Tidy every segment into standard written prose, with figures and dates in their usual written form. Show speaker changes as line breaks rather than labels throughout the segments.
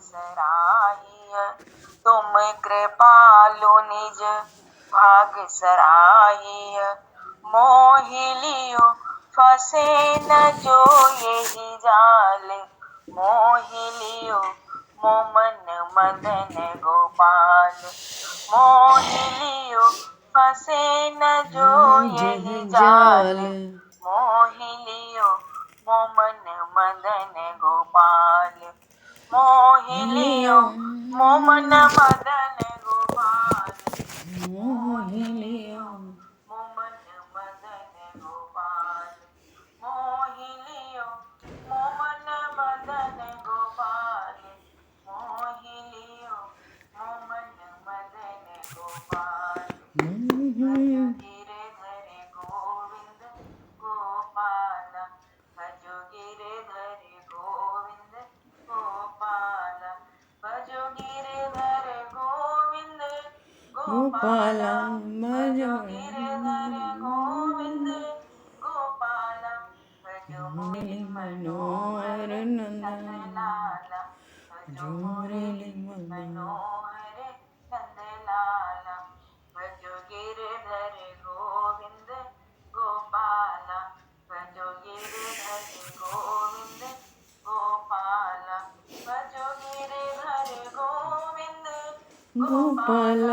सराहिय, तुम कृपालु निज भाग सराहिय। मोहि लियो फसे न जो यही जाल, मोहि लियो मोमन मदन गोपाल। मोहि लियो फसे न जो यही जाल, मोहि लियो मोमन मदन गोपाल। मोहि लियो मोमन मदन गोपाल, मोहि लियो मोमन मदन गोपाल। मोहि लियो मोमन मदन गोपाल, मोहि लियो मोमन मदन गोपाल। भजो गिरधर गोविंद गोपाल, भजो गिरधर गोविंद गोपाल। भजो गिरधर गोविंद गोपाल, भजो गिरधर गोविंद गोपाल। भजो मुरली मनोहर नंदलाल, भजो मुरली मनोहर नंदलाल। भजो गिरधर गोविंद गोपाल, भजो गिरधर गोविंद गोपाल। भजो गिरधर गोविंद गोपाल,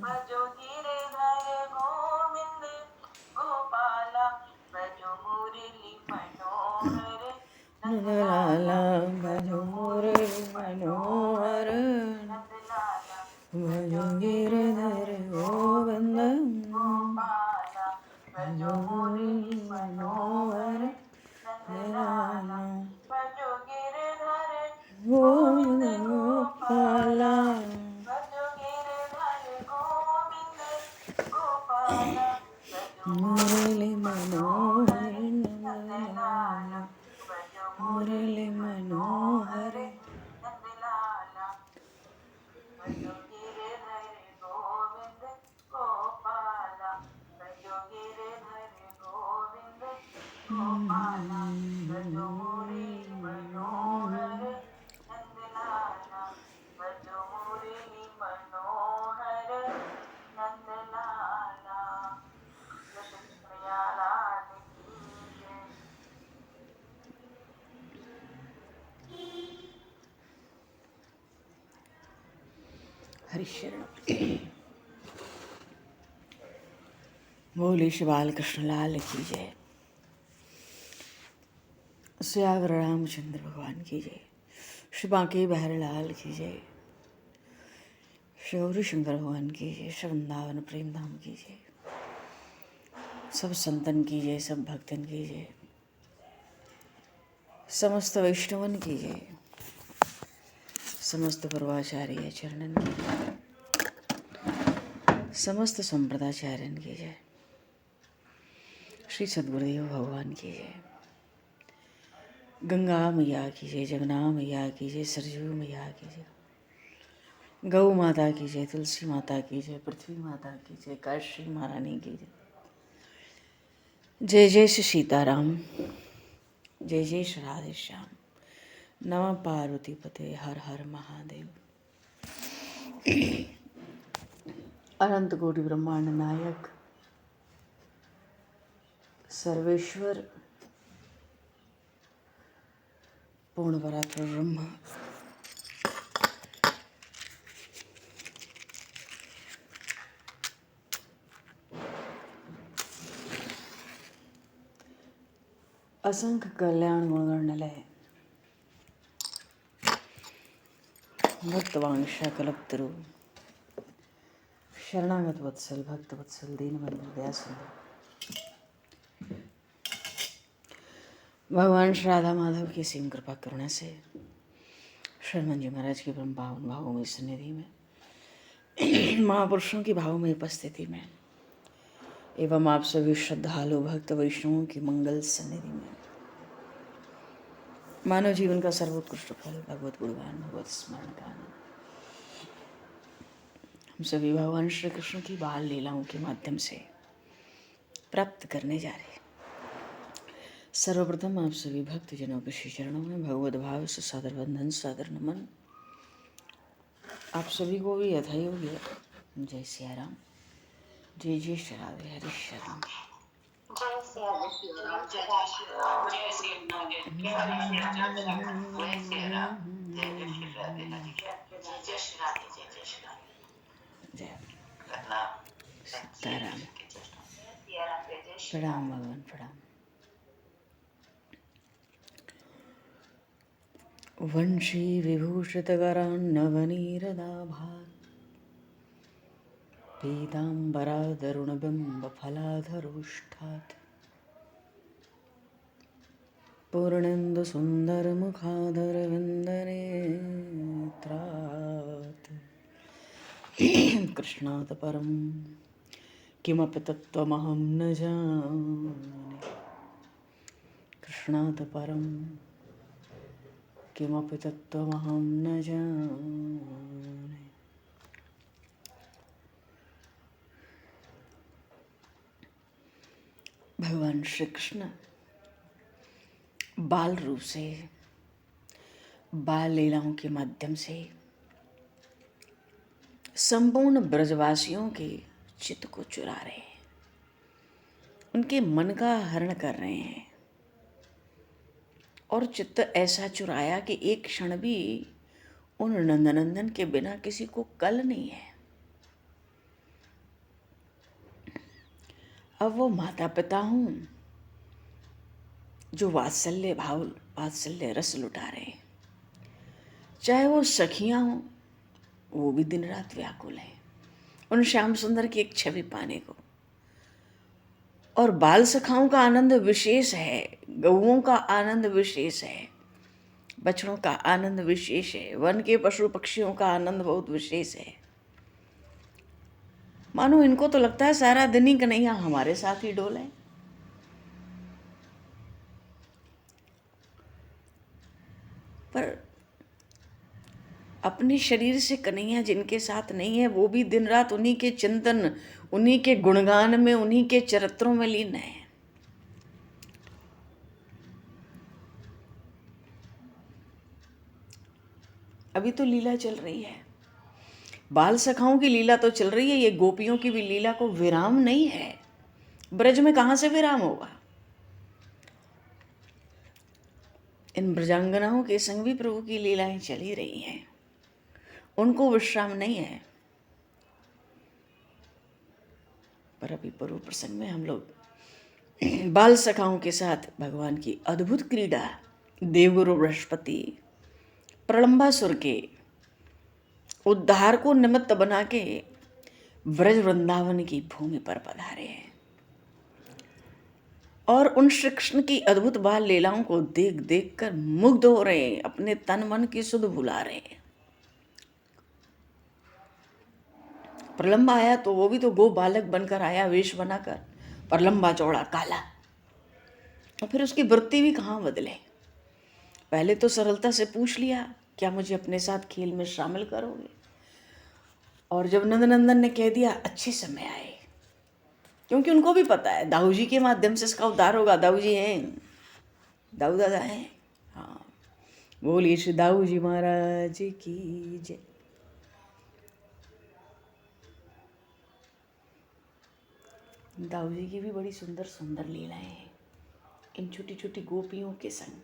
भजो गिरधर गोविंद गोपाल। भजो मुरली मनोहर नंदलाल, भजो मुरली मनोहर नंदलाल। भजो गिरधर गोविंद गोपाल, भजो मुरली मनोहर नंदलाल। भजो गिरधर गोविंद गोपाल, भजो गिरधर गोविंद गोपाल। भजो मुरली मनोहर नंदलाल, भजो मुरली मनोहर नंदलाल। भजो गिरधर गोविंद गोपाल, भजो गिरधर गोविंद गोपाल। भजो मुरली मनोहर नंदलाल, भजो मुरली मनोहर नंदलाल। जय श्री कृष्ण मैया लाल की जय।
हरिशरण बोले श्री बालकृष्ण लाल की जय। श्यावर रामचंद्र भगवान की जय। श्री बांके बहर लाल की जय। श्री गौरी शंकर भगवान की जय। श्री वृंदावन प्रेम धाम की जय। सब संतन की जय, सब भक्तन की जय, समस्त वैष्णवन की जय, समस्त पूर्वाचार्य चरणन की जय, समस्त संप्रदाचार्यन की जय। श्री सद्गुरुदेव भगवान की जय। गंगा मैया की जय, जमुना मैया की जय, सरजू मैया की जय, गौ माता की जय, तुलसी माता की जय, पृथ्वी माता की जय, काशी महारानी की जय। जय जय श्री सीताराम, जय जय श्री राधे श्याम। नमः पार्वती पते, हर हर महादेव। अनंत कोटि ब्रह्मांड नायक सर्वेश्वर पूर्ण परात्पर ब्रह्म असंख्य कल्याण गुणगणलय भक्तवांशा कल्पतरु शरणागत वत्सल भक्त वत्सल दीनबंधु दया सिंधु भगवान श्री राधा माधव की सीम कृपा करुणा से शर्मन जी महाराज की परम पावन भावों में सन्निधि में महापुरुषों की भाव में उपस्थिति में एवं आप सभी श्रद्धालु भक्त वैष्णवों की मंगल सन्निधि में मानव जीवन का सर्वोत्कृष्ट फल भगवत गुणगान भगवत स्मरण का आनंद हम सभी भगवान श्री कृष्ण की बाल लीलाओं के माध्यम से प्राप्त करने जा रहे हैं। सर्वप्रथम आप सभी भक्तजनों के श्री चरणों में भगवत भाव से सादर वंदन, सादर नमन। आप सभी को भी यथाई हो गया। जय सिया राम, जय जय श्री राधे, हरे श्री राम।
जय श्री राम, जय जय श्री राम, जय श्री राधे, हरे श्री राम, जय श्री राम, जय जय श्री राधे, जय जय श्री राधे, जय जय श्री राधे।
जय
प्रणाम
सीताराम।
सिया राम, जय जय श्री
प्रणाम
राम।
भगवान, प्रणाम। वंशी विभूषितकरान्नवनीरदाभात् पीताम्बरादरुणबिम्बफलाधरोष्ठात् पूर्णेन्दुसुन्दरमुखादरविन्दनेत्रात् कृष्णात् परं किमपि तत्त्वमहं न जाने। कृष्णात् परं किमपि तत्त्वमहं न जाने। भगवान श्री कृष्ण बाल रूप से, बाल लीलाओं के माध्यम से संपूर्ण ब्रजवासियों के चित्त को चुरा रहे हैं, उनके मन का हरण कर रहे हैं। और चित्त ऐसा चुराया कि एक क्षण भी उन नंदनंदन के बिना किसी को कल नहीं है। अब वो माता पिता हूं जो वात्सल्य भाव, वात्सल्य रस लुटा रहे हैं, चाहे वो सखियां हों, वो भी दिन रात व्याकुल है उन श्याम सुंदर की एक छवि पाने को। और बाल सखाओं का आनंद विशेष है, गौओं का आनंद विशेष है, बछड़ों का आनंद विशेष है, वन के पशु पक्षियों का आनंद बहुत विशेष है। मानो इनको तो लगता है सारा दिन ही कन्हैया हमारे साथ ही डोले। पर अपने शरीर से कन्हैया जिनके साथ नहीं है, वो भी दिन रात उन्हीं के चिंतन, उन्हीं के गुणगान में, उन्हीं के चरित्रों में लीन है। अभी तो लीला चल रही है, बाल सखाओं की लीला तो चल रही है, ये गोपियों की भी लीला को विराम नहीं है। ब्रज में कहाँ से विराम होगा? इन ब्रजांगनाओं के संग भी प्रभु की लीलाएं चल ही रही हैं, उनको विश्राम नहीं है। पर अभी पूर्व प्रसंग में हम लोग बाल सखाओं के साथ भगवान की अद्भुत क्रीड़ा, देवगुरु बृहस्पति प्रलंबासुर के उद्धार को निमित्त बना के ब्रज वृंदावन की भूमि पर पधारे हैं और उन श्री कृष्ण की अद्भुत बाल लीलाओं को देख देख कर मुग्ध हो रहे हैं, अपने तन मन की सुध भुला रहे हैं। प्रलंबा आया तो वो भी तो गो बालक बनकर आया, वेश बनाकर, प्रलंबा चौड़ा काला। और फिर उसकी वृत्ति भी कहाँ बदले। पहले तो सरलता से पूछ लिया, क्या मुझे अपने साथ खेल में शामिल करोगे? और जब नंदनंदन ने कह दिया, अच्छे समय आए, क्योंकि उनको भी पता है दाऊ जी के माध्यम से इसका उद्धार होगा। दाऊ जी हैं, दाऊ दादा हैं। हाँ, बोलिए श्री दाऊ जी महाराज की जय। दाऊ जी की भी बड़ी सुंदर सुंदर लीलाएं हैं इन छोटी छोटी गोपियों के संग।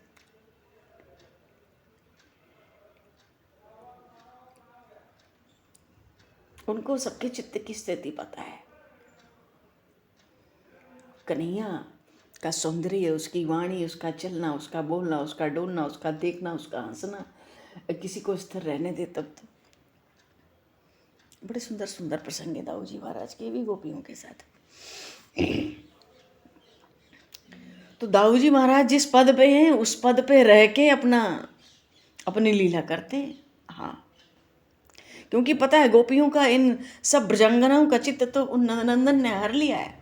उनको सबके चित्त की स्थिति पता है। कन्हैया का सौंदर्य, उसकी वाणी, उसका चलना, उसका बोलना, उसका डोलना, उसका देखना, उसका हंसना, किसी को स्थिर रहने दे तब तो। बड़े सुंदर सुंदर प्रसंग है दाऊ जी महाराज के भी गोपियों के साथ। तो दाऊ जी महाराज जिस पद पे हैं उस पद पे रह के अपनी लीला करते हैं। हाँ, क्योंकि पता है गोपियों का, इन सब ब्रजांगनाओं का चित्त तो उन नंदन ने हर लिया है।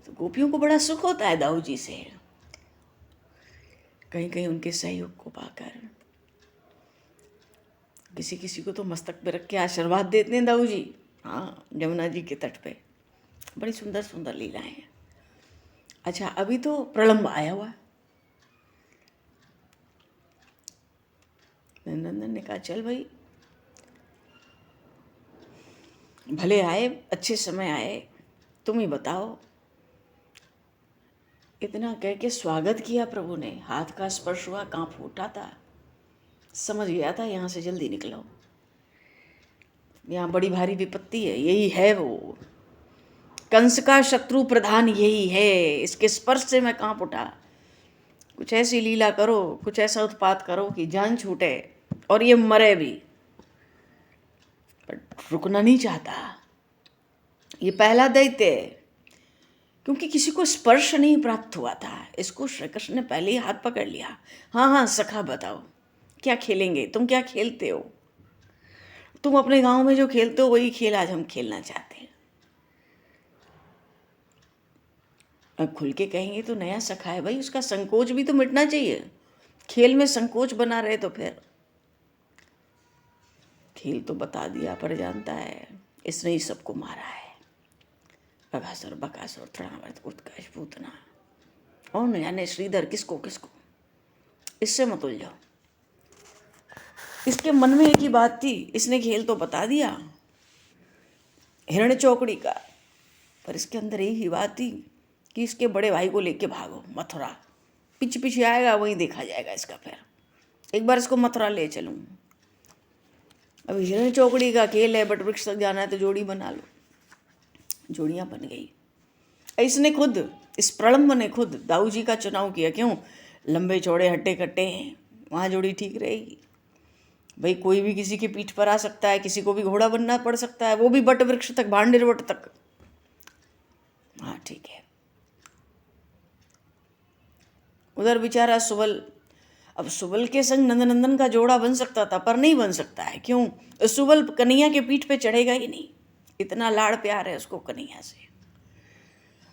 तो गोपियों को बड़ा सुख होता है दाऊ जी से, कहीं कहीं उनके सहयोग को पाकर। किसी किसी को तो मस्तक पे रख के आशीर्वाद देते हैं दाऊ जी। हाँ, यमुना जी के तट पे बड़ी सुंदर सुंदर लीलाएं हैं। अच्छा, अभी तो प्रलंब आया हुआ। नंदन ने कहा, चल भाई भले आए, अच्छे समय आए, तुम ही बताओ। इतना कह के स्वागत किया प्रभु ने, हाथ का स्पर्श हुआ, कांप उठा था, समझ गया था यहाँ से जल्दी निकलो, यहाँ बड़ी भारी विपत्ति है। यही है वो कंस का शत्रु प्रधान, यही है, इसके स्पर्श से मैं कांप उठा। कुछ ऐसी लीला करो, कुछ ऐसा उत्पात करो कि जान छूटे और ये मरे भी, पर रुकना नहीं चाहता। ये पहला दैत्य है, क्योंकि किसी को स्पर्श नहीं प्राप्त हुआ था। इसको श्री कृष्ण ने पहले ही हाथ पकड़ लिया। हाँ हाँ सखा, बताओ क्या खेलेंगे, तुम क्या खेलते हो? तुम अपने गांव में जो खेलते हो वही खेल आज हम खेलना चाहते हैं। अब खुल के कहेंगे तो नया सखा है भाई, उसका संकोच भी तो मिटना चाहिए। खेल में संकोच बना रहे तो फिर खेल तो बता दिया, पर जानता है इसने ही सबको मारा है। बकासुर बकासुर तृणावर्त उत्कर्ष पूतना, और न जाने श्रीधर किसको किसको। इससे मत उलझो। इसके मन में एक ही बात थी, इसने खेल तो बता दिया हिरण्य चौकड़ी का, पर इसके अंदर एक ही बात थी कि इसके बड़े भाई को लेके भागो मथुरा। पीछे पीछे आएगा, वहीं देखा जाएगा इसका। फिर एक बार इसको मथुरा ले चलूँ। अभी हिरण्य चौकड़ी का खेल है, बट वृक्ष तक जाना है तो जोड़ी बना लो। जोड़ियाँ बन गई। इसने खुद, इस प्रलम्ब ने खुद दाऊ जी का चुनाव किया। क्यों? लंबे चौड़े हट्टे कट्टे हैं, वहाँ जोड़ी ठीक रहेगी। भाई कोई भी किसी की पीठ पर आ सकता है, किसी को भी घोड़ा बनना पड़ सकता है, वो भी बट वृक्ष तक, भांडेर वट तक। हाँ ठीक है। उधर बेचारा सुबल, अब सुबल के संग नंदनंदन का जोड़ा बन सकता था, पर नहीं बन सकता है। क्यों? सुबल कन्हैया के पीठ पे चढ़ेगा ही नहीं, इतना लाड़ प्यार है उसको कन्हैया से।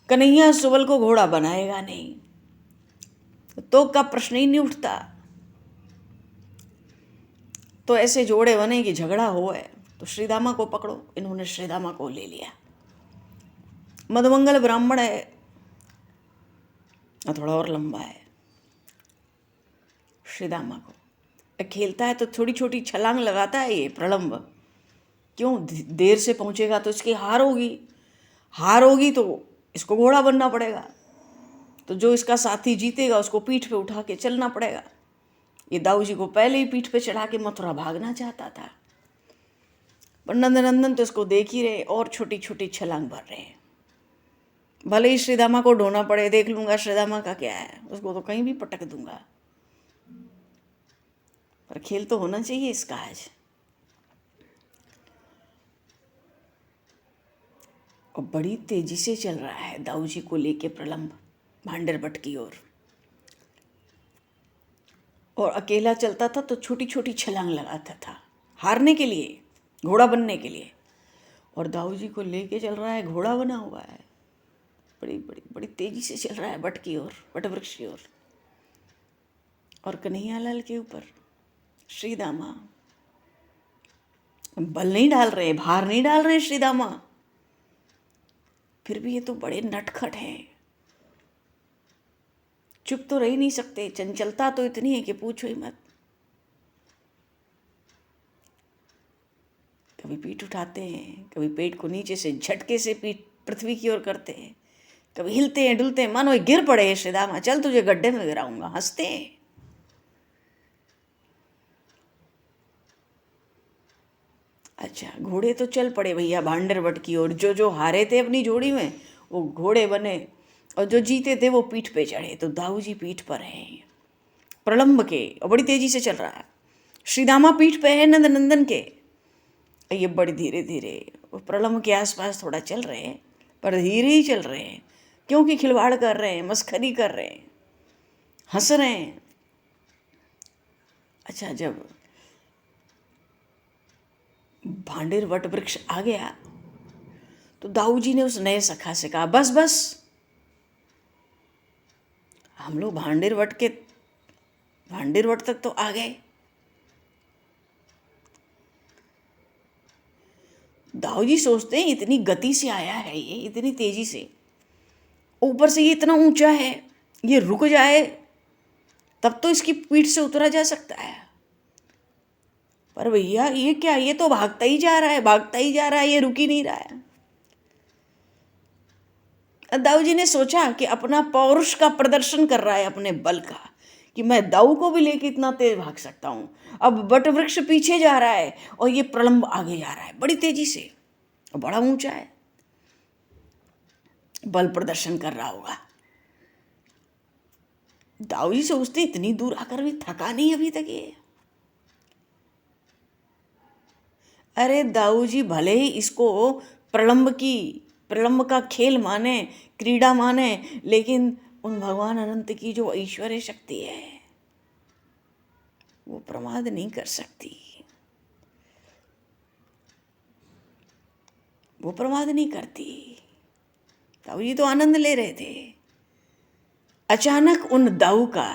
कन्हैया सुबल को घोड़ा बनाएगा नहीं, तो का प्रश्न ही नहीं उठता। तो ऐसे जोड़े बने कि झगड़ा हो है तो श्रीदामा को पकड़ो। इन्होंने श्रीदामा को ले लिया। मधुमंगल ब्राह्मण है, थोड़ा और लंबा है। श्रीदामा को खेलता है तो थोड़ी छोटी छलांग लगाता है ये प्रलम्ब। क्यों? देर से पहुंचेगा तो इसकी हार होगी, हार होगी तो इसको घोड़ा बनना पड़ेगा, तो जो इसका साथी जीतेगा उसको पीठ पे उठा के चलना पड़ेगा। ये दाऊ जी को पहले ही पीठ पे चढ़ा के मथुरा भागना चाहता था, पर नंदनंदन तो इसको देख ही रहे और छोटी छोटी छलांग भर रहे हैं। भले ही श्रीदामा को ढोना पड़े, देख लूंगा श्रीदामा का क्या है, उसको तो कहीं भी पटक दूंगा, पर खेल तो होना चाहिए इसका आज। और बड़ी तेजी से चल रहा है दाऊ जी को लेके प्रलम्ब भांडेर बट की ओर। और अकेला चलता था तो छोटी छोटी छलांग लगाता था, हारने के लिए, घोड़ा बनने के लिए। और दाऊ जी को लेके चल रहा है, घोड़ा बना हुआ है, बड़ी बड़ी बड़ी तेजी से चल रहा है बट की ओर, बट वृक्ष की ओर। और कन्हैयालाल के ऊपर श्रीदामा बल नहीं डाल रहे, भार नहीं डाल रहे श्रीदामा, फिर भी ये तो बड़े नटखट हैं, चुप तो रह नहीं सकते। चंचलता तो इतनी है कि पूछो ही मत। कभी पीठ उठाते हैं, कभी पेट को नीचे से झटके से पीठ पृथ्वी की ओर करते हैं, कभी हिलते हैं डुलते हैं, मानो गिर पड़े हैं श्रीदामा, चल तुझे गड्ढे में गिराऊंगा। हंसते हैं। अच्छा, घोड़े तो चल पड़े भैया भांडर बट की ओर। जो जो हारे थे अपनी जोड़ी में वो घोड़े बने, और जो जीते थे वो पीठ पे चढ़े। तो दाऊ जी पीठ पर हैं प्रलम्ब के, और बड़ी तेजी से चल रहा है। श्रीदामा पीठ पे है नंदनंदन के। ये बड़ी धीरे धीरे वो प्रलम्ब के आसपास थोड़ा चल रहे हैं, पर धीरे ही चल रहे हैं, क्योंकि खिलवाड़ कर रहे हैं, मस्खरी कर रहे हैं, हंस रहे हैं। अच्छा, जब भांडेर वट वृक्ष आ गया तो दाऊ जी ने उस नए सखा से कहा, बस बस, हम लोग भांडेर वट तक तो आ गए। दाऊ जी सोचते हैं इतनी गति से आया है ये, इतनी तेजी से, ऊपर से ये इतना ऊंचा है, ये रुक जाए तब तो इसकी पीठ से उतरा जा सकता है, पर भैया ये क्या, ये तो भागता ही जा रहा है, भागता ही जा रहा है, ये रुक ही नहीं रहा है। दाऊ जी ने सोचा कि अपना पौरुष का प्रदर्शन कर रहा है, अपने बल का, कि मैं दाऊ को भी लेके इतना तेज भाग सकता हूं। अब बट वृक्ष पीछे जा रहा है और ये प्रलंब आगे जा रहा है बड़ी तेजी से, बड़ा ऊंचा है, बल प्रदर्शन कर रहा होगा। दाऊ जी सोचते इतनी दूर आकर भी थका नहीं अभी तक ये। अरे दाऊ जी भले ही इसको प्रलंब का खेल माने, क्रीड़ा माने, लेकिन उन भगवान अनंत की जो ऐश्वर्य शक्ति है वो प्रमाद नहीं कर सकती, वो प्रमाद नहीं करती। दाऊ जी तो आनंद ले रहे थे। अचानक उन दाऊ का,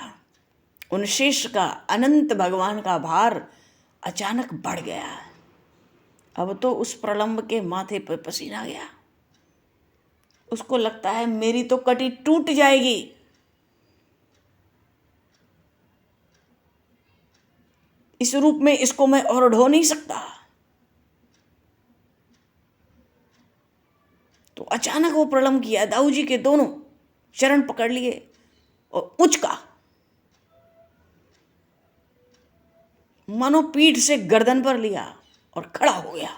उन शेष का, अनंत भगवान का भार अचानक बढ़ गया। अब तो उस प्रलंब के माथे पर पसीना गया। उसको लगता है मेरी तो कटी टूट जाएगी। इस रूप में इसको मैं और ढो नहीं सकता। तो अचानक वो प्रलंब किया, दाऊ जी के दोनों चरण पकड़ लिए और उचका, मानो पीठ से गर्दन पर लिया और खड़ा हो गया।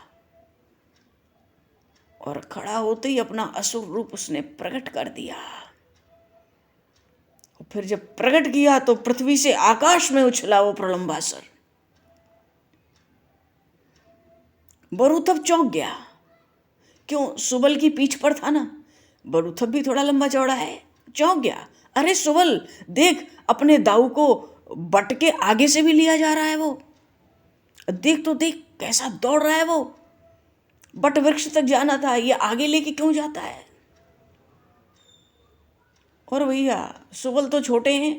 और खड़ा होते ही अपना असुर रूप उसने प्रकट कर दिया। और फिर जब प्रकट किया तो पृथ्वी से आकाश में उछला वो प्रलंबासुर। बरूथप चौंक गया। क्यों, सुबल की पीठ पर था ना, बरूथप भी थोड़ा लंबा चौड़ा है। चौंक गया, अरे सुबल देख, अपने दाऊ को बट के आगे से भी लिया जा रहा है वो। देख तो देख कैसा दौड़ रहा है वो। बट वृक्ष तक जाना था, ये आगे लेके क्यों जाता है। और भैया सुबल तो छोटे हैं,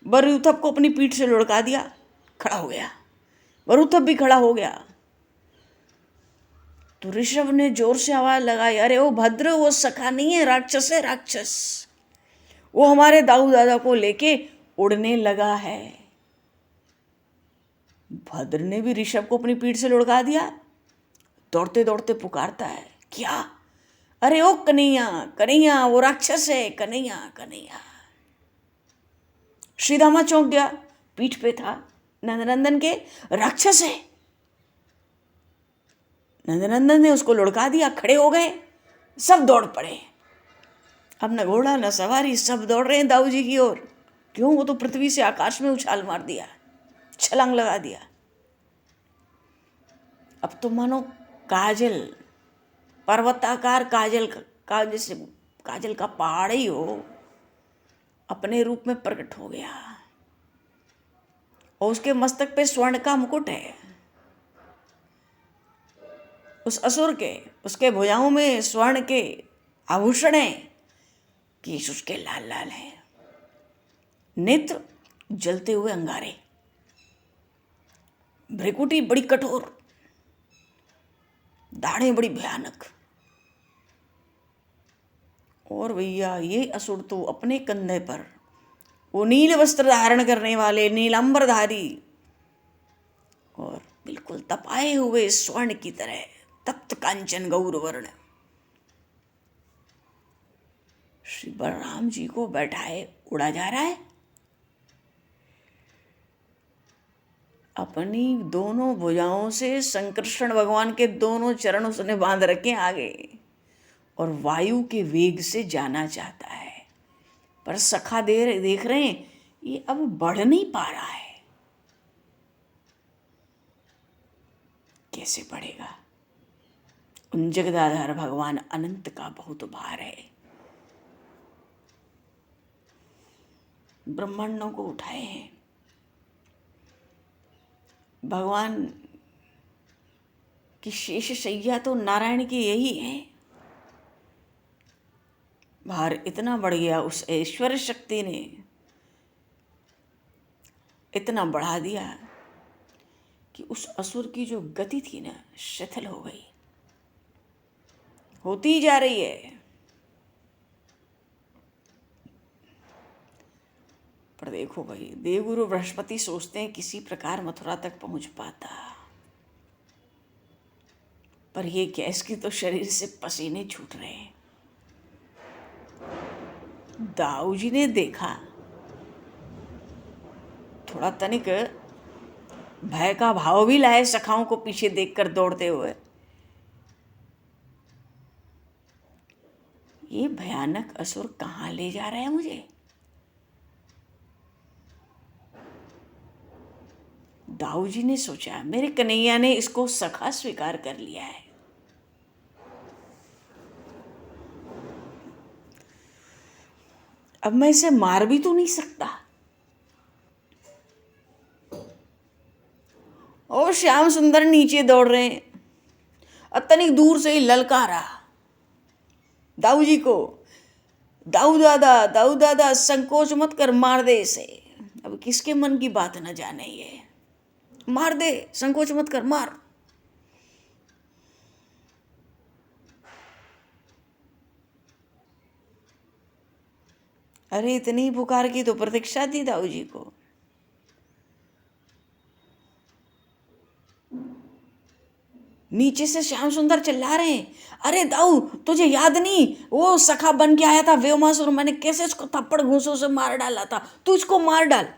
बरूथप को अपनी पीठ से लुढ़का दिया, खड़ा हो गया। बरूथप भी खड़ा हो गया। तो ऋषभ ने जोर से आवाज लगाई, अरे वो भद्र, वो सखा नहीं है, राक्षस है, राक्षस। वो हमारे दाऊ दादा को लेके उड़ने लगा है। भद्र ने भी ऋषभ को अपनी पीठ से लुढ़का दिया। दौड़ते दौड़ते पुकारता है, क्या, अरे ओ कन्हैया, कन्हैया, वो राक्षस है, कन्हैया, कन्हैया। श्रीदामा चौंक गया, पीठ पे था नंदनंदन के, राक्षस है। नंदनंदन ने उसको लुढ़का दिया, खड़े हो गए, सब दौड़ पड़े। अब न घोड़ा न सवारी, सब दौड़ रहे हैं दाऊ जी की ओर। क्यों, वो तो पृथ्वी से आकाश में उछाल मार दिया, छलांग लगा दिया। अब तो मानो काजल, पर्वताकार काजल का जैसे काजल का पहाड़ ही हो, अपने रूप में प्रकट हो गया। और उसके मस्तक पे स्वर्ण का मुकुट है। उस असुर के, उसके भुजाओं में स्वर्ण के आभूषण हैं, केश उसके लाल लाल हैं, नेत्र जलते हुए अंगारे, भ्रिकुटी बड़ी कठोर, दाढ़ें बड़ी भयानक। और भैया ये असुर तो अपने कंधे पर वो नील वस्त्र धारण करने वाले नीलांबरधारी और बिल्कुल तपाए हुए स्वर्ण की तरह तप्त कांचन गौर वर्ण श्री बलराम जी को बैठाए उड़ा जा रहा है। अपनी दोनों भुजाओं से संकृष्ण भगवान के दोनों चरण उसने बांध रखे आगे और वायु के वेग से जाना चाहता है। पर सखा देख रहे हैं ये अब बढ़ नहीं पा रहा है। कैसे बढ़ेगा? उन जगदाधार भगवान अनंत का बहुत भार है। ब्रह्मांडों को उठाए हैं भगवान की शेष शैया, तो नारायण की यही है। भार इतना बढ़ गया, उस ऐश्वर्य शक्ति ने इतना बढ़ा दिया कि उस असुर की जो गति थी ना, शिथिल हो गई, होती ही जा रही है। पर देखो भाई, देवगुरु बृहस्पति सोचते हैं किसी प्रकार मथुरा तक पहुंच पाता, पर ये गैस की तो शरीर से पसीने छूट रहे हैं। दाऊ जी ने देखा, थोड़ा तनिक भय का भाव भी लाए सखाओं को पीछे देखकर दौड़ते हुए। ये भयानक असुर कहाँ ले जा रहा है मुझे? दाऊ जी ने सोचा, मेरे कन्हैया ने इसको सखा स्वीकार कर लिया है, अब मैं इसे मार भी तो नहीं सकता। और श्याम सुंदर नीचे दौड़ रहे हैं, तनिक दूर से ही ललकारा दाऊ जी को, दाऊ दादा संकोच मत कर, मार दे इसे। अब किसके मन की बात न जाने, ये मार दे, संकोच मत कर, मार। अरे इतनी पुकार की तो प्रतीक्षा थी दाऊ जी को। नीचे से श्याम सुंदर चिल्ला रहे हैं, अरे दाऊ तुझे याद नहीं, वो सखा बन के आया था व्योमासुर, मैंने कैसे इसको थप्पड़ घूंसों से मार डाला था, तू इसको मार डाल।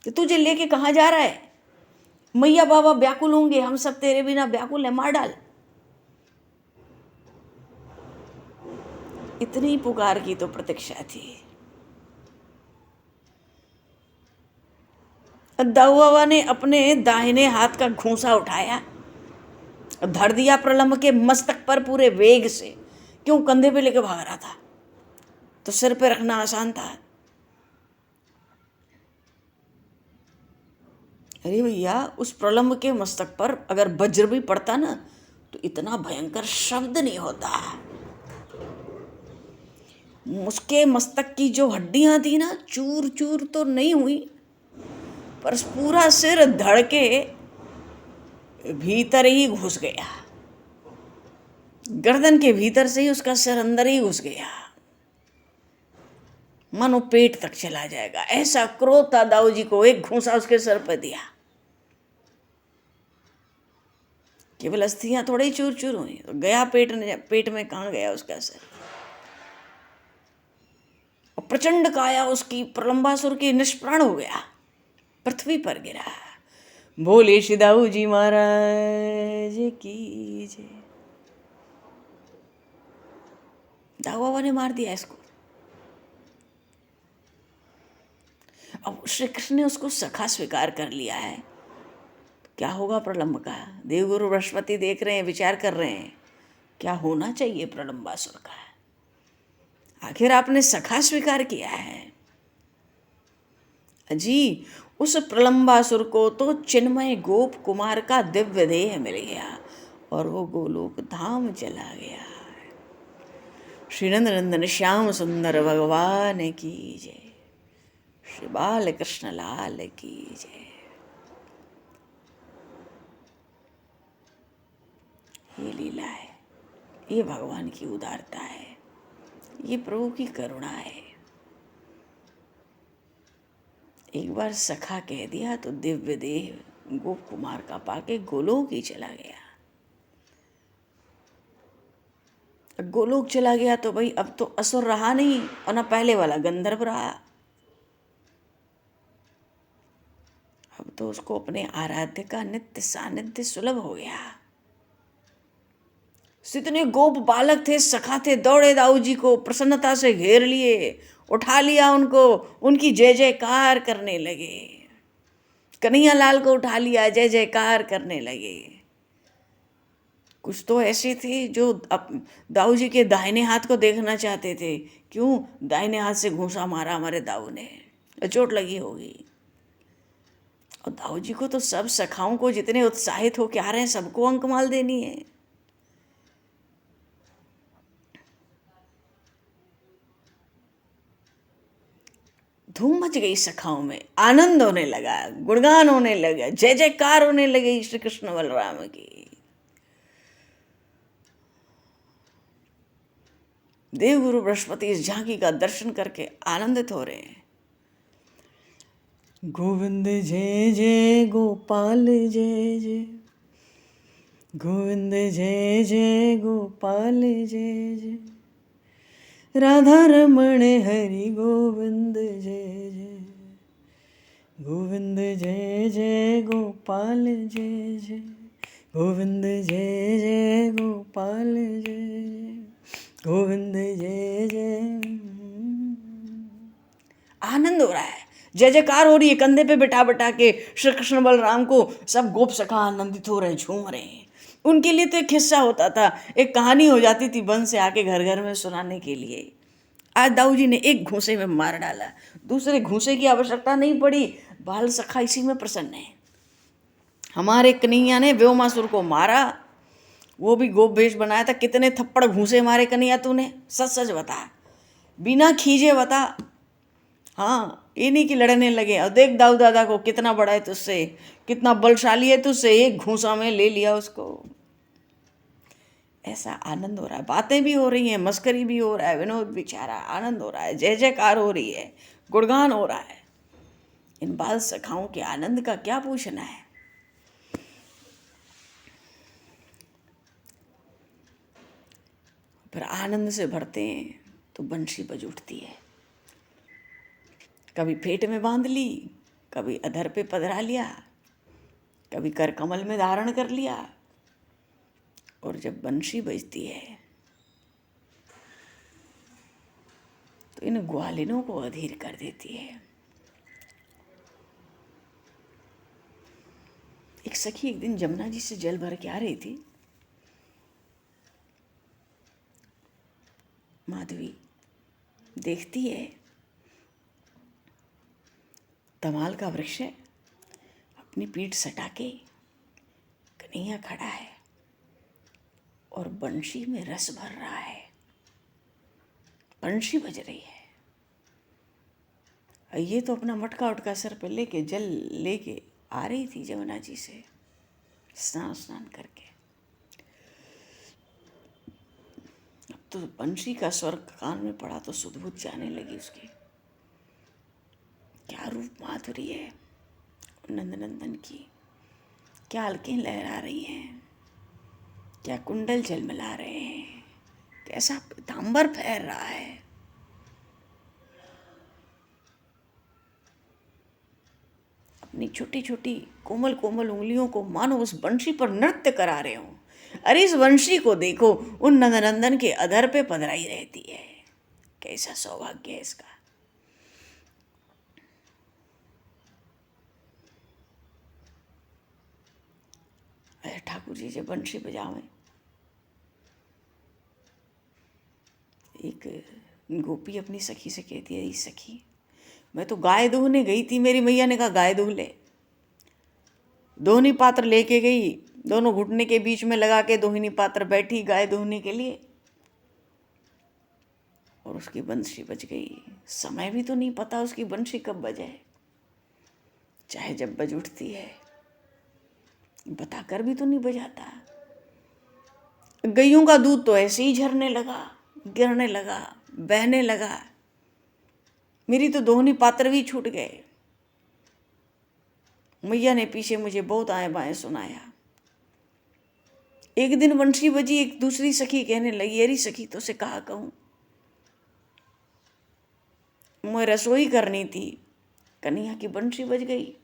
कि तुझे लेके कहाँ जा रहा है? मैया बाबा व्याकुल होंगे, हम सब तेरे बिना व्याकुल है, मार डाल। इतनी पुकार की तो प्रतीक्षा थी। दाऊ बाबा ने अपने दाहिने हाथ का घूंसा उठाया, धर दिया प्रलंब के मस्तक पर पूरे वेग से। क्यों? कंधे पे लेके भाग रहा था तो सिर पे रखना आसान था। अरे भैया, उस प्रलंब के मस्तक पर अगर वज्र भी पड़ता ना तो इतना भयंकर शब्द नहीं होता। उसके मस्तक की जो हड्डियां थी ना, चूर चूर तो नहीं हुई, पर पूरा सिर धड़ के भीतर ही घुस गया, गर्दन के भीतर से ही उसका सिर अंदर ही घुस गया, मानो पेट तक चला जाएगा। ऐसा क्रोध था दाऊ जी को, एक घूंसा उसके सिर पर दिया, केवल अस्थियां थोड़ी ही चूर चूर हुई, तो गया पेट में कहाँ गया उसका सिर। और प्रचंड काया उसकी प्रलंबासुर की निष्प्राण हो गया, पृथ्वी पर गिरा। बोले श्री दाऊ जी महाराज की जय। दाऊ बाबा ने मार दिया इसको। अब श्री कृष्ण ने उसको सखा स्वीकार कर लिया है, क्या होगा प्रलंब का? देवगुरु बृहस्पति देख रहे हैं, विचार कर रहे हैं क्या होना चाहिए प्रलंबासुर का। आखिर आपने सखा स्वीकार किया है जी। उस प्रलंबासुर को तो चिन्मय गोप कुमार का दिव्य देह मिल गया और वो गोलोक धाम चला गया। श्री नंदन श्याम सुंदर भगवान की जय, श्री बाल कृष्ण लाल की जय। ये लीला है, ये भगवान की उदारता है, ये प्रभु की करुणा है। एक बार सखा कह दिया तो दिव्य देह गोप कुमार का पाके गोलोक ही चला गया। गोलोक चला गया तो भाई अब तो असुर रहा नहीं, और ना पहले वाला गंधर्व रहा। अब तो उसको अपने आराध्य का नित्य सानिध्य सुलभ हो गया। जितने गोप बालक थे, सखा थे, दौड़े दाऊ जी को प्रसन्नता से घेर लिए, उठा लिया उनको, उनकी जय जयकार करने लगे। कन्हैया लाल को उठा लिया, जय जयकार करने लगे। कुछ तो ऐसे थे जो दाऊ जी के दाहिने हाथ को देखना चाहते थे। क्यों? दाहिने हाथ से घूंसा मारा हमारे दाऊ ने, चोट लगी होगी। और दाऊ जी को तो सब सखाओं को जितने उत्साहित होके आ रहे हैं सबको अंकमाल देनी है। धूम मच गई सखाओं में, आनंद होने लगा, गुणगान होने लगा, जय जयकार होने लगे श्री कृष्ण बलराम की। देवगुरु बृहस्पति इस झांकी का दर्शन करके आनंदित हो रहे हैं। गोविंद जय जय, गोपाल जय जय, गोविंद जय जय गोपाल जय जय, राधा रमण हरि गोविंद जय जय, गोविंद जय जय गोपाल जय जय, गोविंद जय जय गोपाल जय जय, गोविंद जय जय। आनंद हो रहा है, जय जयकार हो रही है। कंधे पे बिठा बिठा के श्री कृष्ण बलराम को सब गोप सखा आनंदित हो रहे, झूम रहे हैं। उनके लिए तो एक किस्सा होता था, एक कहानी हो जाती थी वन से आके घर घर में सुनाने के लिए। आज दाऊ जी ने एक घूंसे में मार डाला, दूसरे घूंसे की आवश्यकता नहीं पड़ी, बाल सखा इसी में प्रसन्न है। हमारे कन्हैया ने व्योमासुर को मारा, वो भी गोप वेश बनाया था। कितने थप्पड़ घूंसे मारे कन्हैया तूने, सच सच बता, बिना खींचे बता। हाँ, ये नहीं कि लड़ने लगे। और देख दाऊ दादा को, कितना बड़ा है तुझसे, कितना बलशाली है तुझसे, एक घूंसा में ले लिया उसको। ऐसा आनंद हो रहा है, बातें भी हो रही हैं, मस्करी भी हो रहा है, विनोद भी चाह रहा है, आनंद हो रहा है, जय जयकार हो रही है, गुणगान हो रहा है। इन बाल सखाओं के आनंद का क्या पूछना है। फिर आनंद से भरते हैं तो बंशी बज उठती है। कभी पेट में बांध ली, कभी अधर पे पधरा लिया, कभी कर कमल में धारण कर लिया। और जब बंशी बजती है तो इन ग्वालिनों को अधीर कर देती है। एक सखी एक दिन जमुना जी से जल भर के आ रही थी। माधवी देखती है तमाल का वृक्ष है, अपनी पीठ सटा के कन्हैया खड़ा है और बंशी में रस भर रहा है। बंशी बज रही है। ये तो अपना मटका उटका सर पे लेके जल लेके आ रही थी जमुना जी से स्नान करके। अब तो बंशी का स्वर कान में पड़ा तो सुध-बुध जाने लगी उसकी। क्या रूप माधुरी है नंदनंदन की, क्या अलकें लहरा रही हैं, क्या कुंडल झलमिला रहे हैं, कैसा पीतांबर फैल रहा है। अपनी छोटी छोटी कोमल कोमल उंगलियों को मानो उस बंशी पर नृत्य करा रहे हो। अरे इस बंशी को देखो, उन नंदनंदन के अधर पे पधराई रहती है। कैसा सौभाग्य है इसका। अरे ठाकुर जी जब बंशी बजावें, एक गोपी अपनी सखी से कहती है, सखी मैं तो गाय दूहने गई थी, मेरी मैया ने कहा गाय दूह ले। दोहनी पात्र लेके गई, दोनों घुटने के बीच में लगा के दोहिनी पात्र बैठी गाय दूहने के लिए, और उसकी बंशी बज गई। समय भी तो नहीं पता उसकी बंशी कब बजे, चाहे जब बज उठती है, बताकर भी तो नहीं बजाता। गैयों का दूध तो ऐसे ही झरने लगा, गिरने लगा, बहने लगा। मेरी तो दोहनी पात्र भी छूट गए। मैया ने पीछे मुझे बहुत आए बाएं सुनाया। एक दिन बंशी बजी, एक दूसरी सखी कहने लगी, अरे सखी तो से कहा कहूं, मैं रसोई करनी थी, कन्हैया की बंशी बज गई।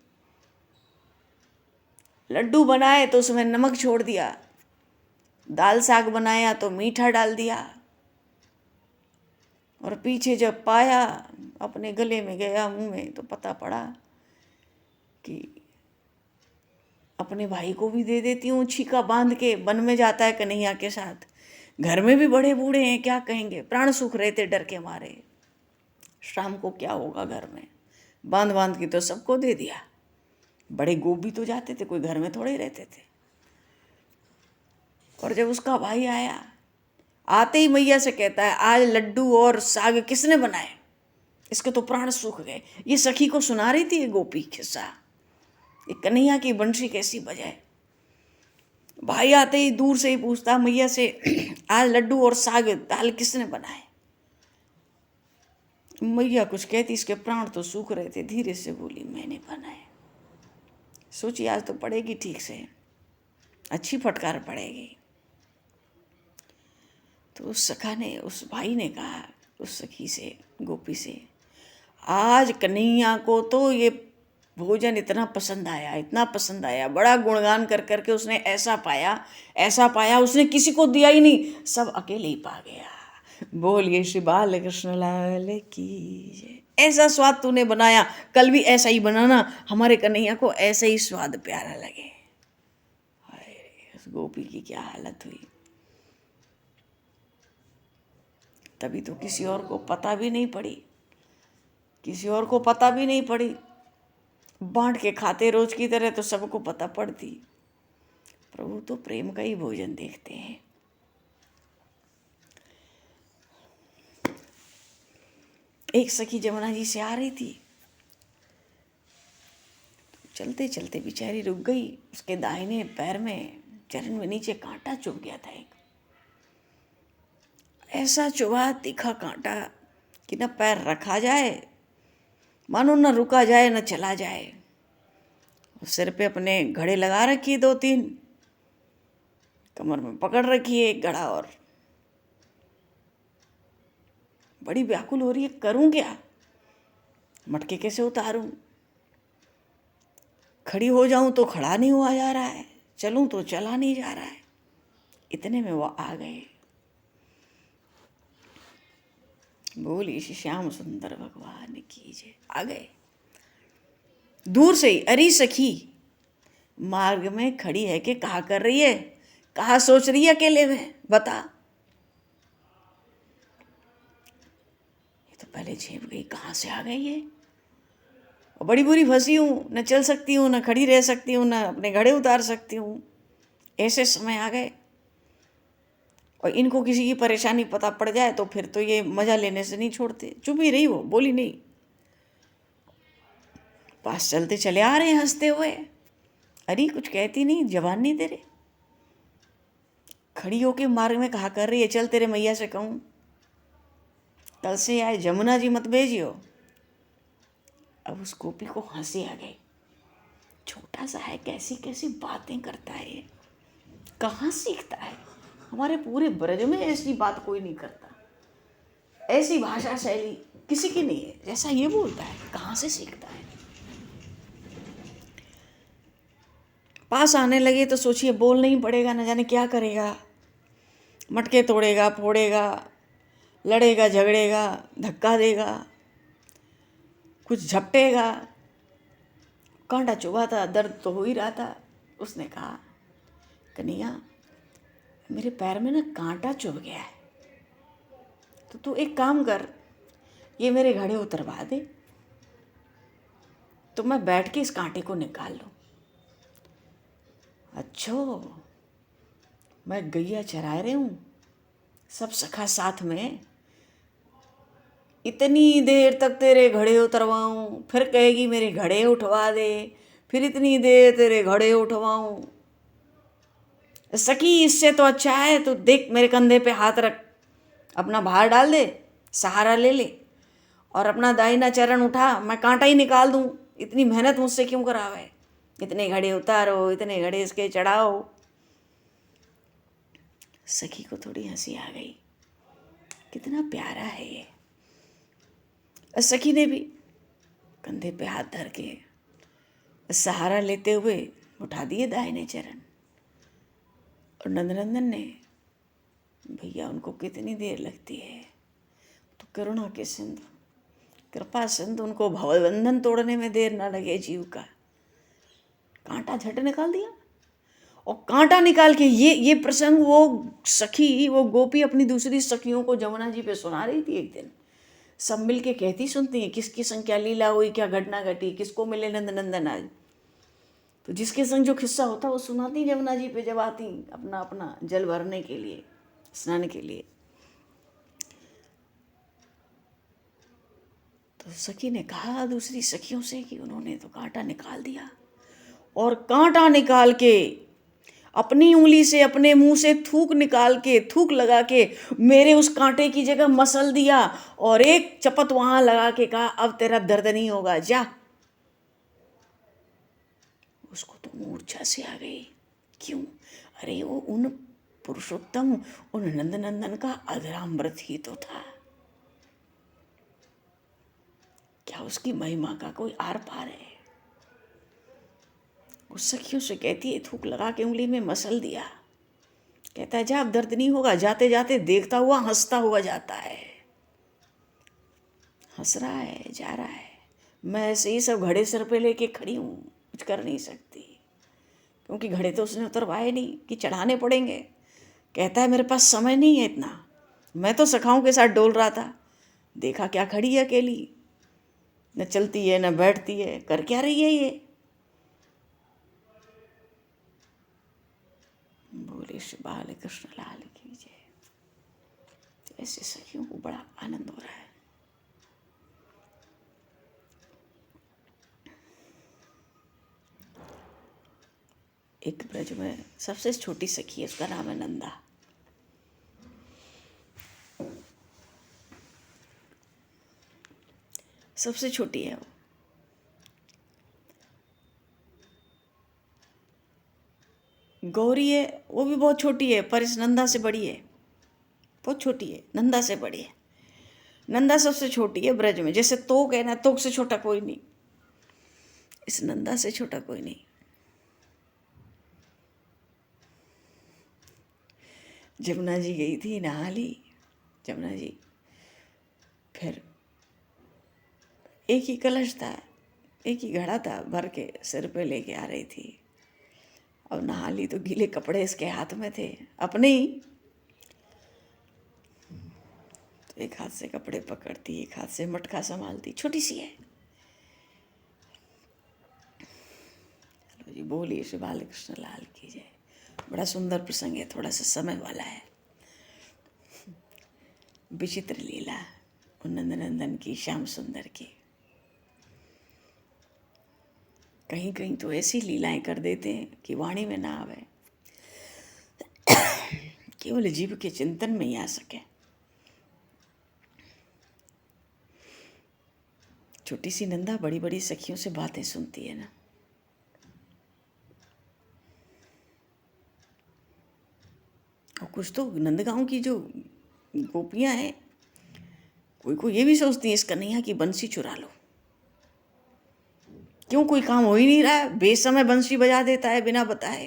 लड्डू बनाए तो उसमें नमक छोड़ दिया, दाल साग बनाया तो मीठा डाल दिया, और पीछे जब पाया अपने गले में गया मुंह में तो पता पड़ा कि अपने भाई को भी दे देती हूँ। छीका बांध के वन में जाता है कन्हैया के साथ। घर में भी बड़े बूढ़े हैं, क्या कहेंगे, प्राण सूख रहे थे डर के मारे। शाम को क्या होगा घर में, बांध बांध के तो सबको दे दिया। बड़े गोप भी तो जाते थे, कोई घर में थोड़े ही रहते थे। और जब उसका भाई आया, आते ही मैया से कहता है, आज लड्डू और साग किसने बनाए, इसके तो प्राण सूख गए। ये सखी को सुना रही थी ये गोपी किस्सा, ये कन्हैया की बंशी कैसी बजाए। भाई आते ही दूर से ही पूछता मैया से, आज लड्डू और साग दाल किसने बनाए। मैया कुछ कहती, इसके प्राण तो सूख रहे थे, धीरे से बोली, मैंने बनाए। सोची आज तो पड़ेगी ठीक से। अच्छी फटकार पड़ेगी। तो उस सखा ने, उस भाई ने कहा उस सखी से, गोपी से, आज कन्हैया को तो ये भोजन इतना पसंद आया, इतना पसंद आया, बड़ा गुणगान कर करके उसने ऐसा पाया, ऐसा पाया, उसने किसी को दिया ही नहीं, सब अकेले ही पा गया। बोलिए श्री बाल कृष्ण लाल की जय। ऐसा स्वाद तूने बनाया, कल भी ऐसा ही बनाना, हमारे कन्हैया को ऐसा ही स्वाद प्यारा लगे। उस गोपी की क्या हालत हुई। तभी तो किसी और को पता भी नहीं पड़ी, किसी और को पता भी नहीं पड़ी। बांट के खाते रोज की तरह तो सबको पता पड़ती। प्रभु तो प्रेम का ही भोजन देखते हैं। एक सखी जमुना जी से आ रही थी, चलते चलते बेचारी रुक गई। उसके दाहिने पैर में, चरण में नीचे कांटा चुभ गया था। एक ऐसा चुभा, तीखा कांटा कि न पैर रखा जाए, मानो न रुका जाए न चला जाए। सिर पे अपने घड़े लगा रखी 2-3, कमर में पकड़ रखी है एक घड़ा, और बड़ी व्याकुल हो रही है, करूं क्या, मटके कैसे उतारूं, खड़ी हो जाऊं तो खड़ा नहीं हुआ जा रहा है, चलूं तो चला नहीं जा रहा है। इतने में वो आ गए। बोली श्री श्याम सुंदर भगवान की जय। आ गए दूर से ही। अरे सखी, मार्ग में खड़ी है कि कहा कर रही है, कहा सोच रही है अकेले में, बता। ये तो पहले झेप गई, कहाँ से आ गई है, और बड़ी बुरी फंसी हूँ, न चल सकती हूँ, न खड़ी रह सकती हूँ, न अपने घड़े उतार सकती हूँ। ऐसे समय आ गए, और इनको किसी की परेशानी पता पड़ जाए तो फिर तो ये मजा लेने से नहीं छोड़ते। चुप ही रही, वो बोली नहीं। पास चलते चले आ रहे हैं हंसते हुए। अरे कुछ कहती नहीं, जवान नहीं तेरे। खड़ी होके मार्ग में कहा कर रही है, चल तेरे मैया से कहूँ कल से आए जमुना जी मत भेजियो। अब उस गोपी को हंसी आ गई। छोटा सा है, कैसी कैसी बातें करता है ये, कहाँ सीखता है। हमारे पूरे ब्रज में ऐसी बात कोई नहीं करता, ऐसी भाषा शैली किसी की नहीं है जैसा ये बोलता है। कहाँ से सीखता है। पास आने लगे तो सोचिए बोल नहीं पड़ेगा, न जाने क्या करेगा, मटके तोड़ेगा, फोड़ेगा, लड़ेगा, झगड़ेगा, धक्का देगा, कुछ झपटेगा। कांटा चुभा था, दर्द तो हो ही रहा था। उसने कहा, कन्हैया मेरे पैर में ना कांटा चुभ गया है, तो तू एक काम कर, ये मेरे घड़े उतरवा दे, तो मैं बैठ के इस कांटे को निकाल लूँ। अच्छा, मैं गैया चरा रही हूँ, सब सखा साथ में, इतनी देर तक तेरे घड़े उतरवाऊँ, फिर कहेगी मेरे घड़े उठवा दे, फिर इतनी देर तेरे घड़े उठवाऊँ। सखी इससे तो अच्छा है तो देख, मेरे कंधे पे हाथ रख, अपना भार डाल दे, सहारा ले ले, और अपना दाहिना चरण उठा, मैं कांटा ही निकाल दूँ। इतनी मेहनत मुझसे क्यों करावे, इतने घड़े उतारो, इतने घड़े इसके चढ़ाओ। सखी को थोड़ी हंसी आ गई, कितना प्यारा है ये। सखी ने भी कंधे पे हाथ धर के सहारा लेते हुए उठा दिए दाहिने चरण। और नंदनंदन ने, भैया उनको कितनी देर लगती है, तो करुणा के सिंधु, कृपा सिंधु, उनको भवबंधन तोड़ने में देर ना लगे जीव का। कांटा झट निकाल दिया। और कांटा निकाल के ये प्रसंग वो सखी, वो गोपी अपनी दूसरी सखियों को जमुना जी पे सुना रही थी। एक दिन सब मिल के कहती सुनती हैं, किसकी संग क्या लीला हुई, क्या घटना घटी, किसको मिले नंदनंदन आज। तो जिसके संग जो किस्सा होता वो सुनाती जमुना जी पे जब आती अपना अपना जल भरने के लिए, स्नान के लिए। तो सखी ने कहा दूसरी सखियों से कि उन्होंने तो कांटा निकाल दिया, और कांटा निकाल के अपनी उंगली से अपने मुंह से थूक निकाल के, थूक लगा के मेरे उस कांटे की जगह मसल दिया, और एक चपत वहां लगा के कहा, अब तेरा दर्द नहीं होगा, जा। उसको तो मूर्छा से आ गई। क्यों? अरे वो उन पुरुषोत्तम, उन नंदनंदन का अधरामृत ही तो था। क्या उसकी महिमा का कोई आर पार है? उस सखियों से कहती है, थूक लगा के उंगली में मसल दिया। कहता है जा, अब दर्द नहीं होगा। जाते जाते देखता हुआ हंसता हुआ जाता है। हंस रहा है, जा रहा है। मैं ऐसे ही सब घड़े सर पे लेके खड़ी हूँ, कुछ कर नहीं सकती, क्योंकि घड़े तो उसने उतरवाए नहीं कि चढ़ाने पड़ेंगे। कहता है मेरे पास समय नहीं है इतना। मैं तो सखाओं के साथ डोल रहा था, देखा क्या खड़ी है अकेली, न चलती है न बैठती है, कर क्या रही है ये। बोले श्री बाल कृष्ण लाल की जय। ऐसे सखियों को बड़ा आनंद हो रहा है। एक ब्रज में सबसे छोटी सखी है, उसका नाम है नंदा। सबसे छोटी है वो। गौरी है, वो भी बहुत छोटी है, पर इस नंदा से बड़ी है। बहुत छोटी है, नंदा से बड़ी है। नंदा सबसे छोटी है ब्रज में। जैसे तोक है ना, तोक से छोटा कोई नहीं, इस नंदा से छोटा कोई नहीं। जमुना जी गई थी, नहा ली जमुना जी। फिर एक ही कलश था, एक ही घड़ा था, भर के सिर पे लेके आ रही थी। अब नहा ली तो गीले कपड़े इसके हाथ में थे, अपने ही। तो एक हाथ से कपड़े पकड़ती, एक हाथ से मटका संभालती, छोटी सी है। चलो जी, बोलिए श्री बालकृष्ण लाल की जय। बड़ा सुंदर प्रसंग है, थोड़ा सा समय वाला है। विचित्र लीला नंदनंदन की, श्याम सुंदर की। कहीं कहीं तो ऐसी लीलाएं कर देते हैं कि वाणी में ना आवे, केवल जीव के चिंतन में ही आ सके। छोटी सी नंदा बड़ी बड़ी सखियों से बातें सुनती है ना। और कुछ तो नंदगांव की जो गोपियां हैं, कोई कोई ये भी सोचती है इस कन्हैया की बंसी चुरा लो। क्यों, कोई काम हो ही नहीं रहा है, बेसमय बंसी बजा देता है बिना बताए।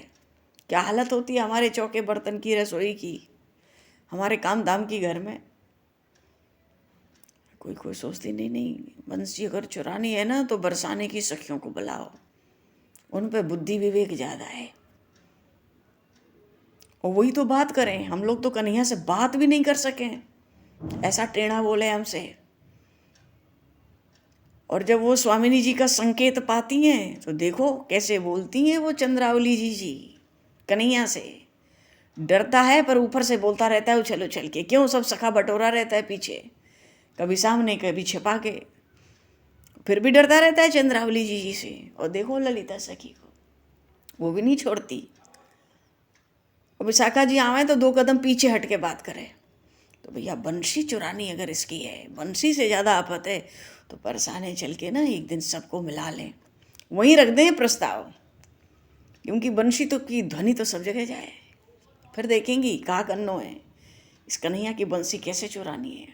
क्या हालत होती है हमारे चौके बर्तन की, रसोई की, हमारे काम दाम की घर में। कोई कोई सोचती नहीं नहीं, बंसी अगर चुरानी है ना तो बरसाने की सखियों को बुलाओ, उन पे बुद्धि विवेक ज़्यादा है। और वही तो बात करें, हम लोग तो कन्हैया से बात भी नहीं कर सके, ऐसा टेढ़ा बोले हमसे। और जब वो स्वामिनी जी का संकेत पाती हैं तो देखो कैसे बोलती हैं वो चंद्रावली जी कन्हैया से। डरता है पर ऊपर से बोलता रहता है उछल उछल के। क्यों, सब सखा बटोरा रहता है पीछे, कभी सामने कभी छिपा के, फिर भी डरता रहता है चंद्रावली जी से। और देखो ललिता सखी को, वो भी नहीं छोड़ती। और विशाखा जी आवे तो 2 कदम पीछे हट के बात करे। तो भैया बंसी चुरानी अगर इसकी है, बंसी से ज़्यादा आफत है, तो परसाने चल के ना एक दिन सबको मिला लें, वहीं रख दें प्रस्ताव। क्योंकि बंसी तो की ध्वनि तो सब जगह जाए, फिर देखेंगी कहाँ कन्नो है, इस कन्हैया की बंसी कैसे चुरानी है।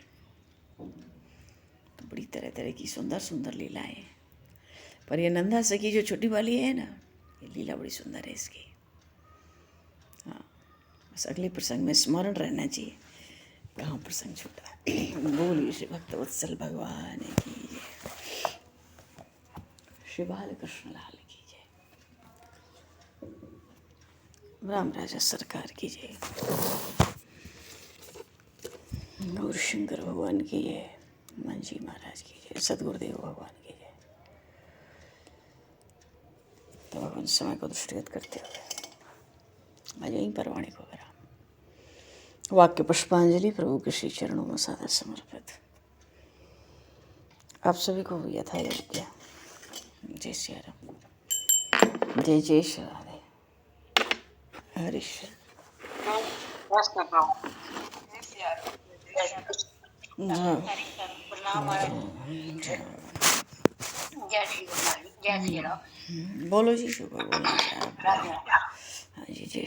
तो बड़ी तरह तरह की सुंदर सुंदर लीलाएं। पर ये नंदा सखी जो छोटी वाली है ना, ये लीला बड़ी सुंदर है इसकी। हाँ, बस अगले प्रसंग में स्मरण रहना चाहिए, कहाँ प्रसंग छूटा। बोलिए श्री भक्त वत्सल भगवान की जय, श्री बालकृष्ण लाल की जय, राम राजा सरकार की जय, गौर शंकर भगवान की जय, मंजी महाराज की जय, सदगुरुदेव भगवान की जय। तो भगवान समय को दृष्टिगत करते हुए मैं यहीं पर वाणी को विराम। वाक्य पुष्पांजलि प्रभु के श्री चरणों में सदा समर्पित। आप सभी को यथा योग्य जय श्री राम, जय जय श्री राधे, हरीश। बोलो जी, शुक्र बोलना चाह रहा। हाँ जी, जय श्री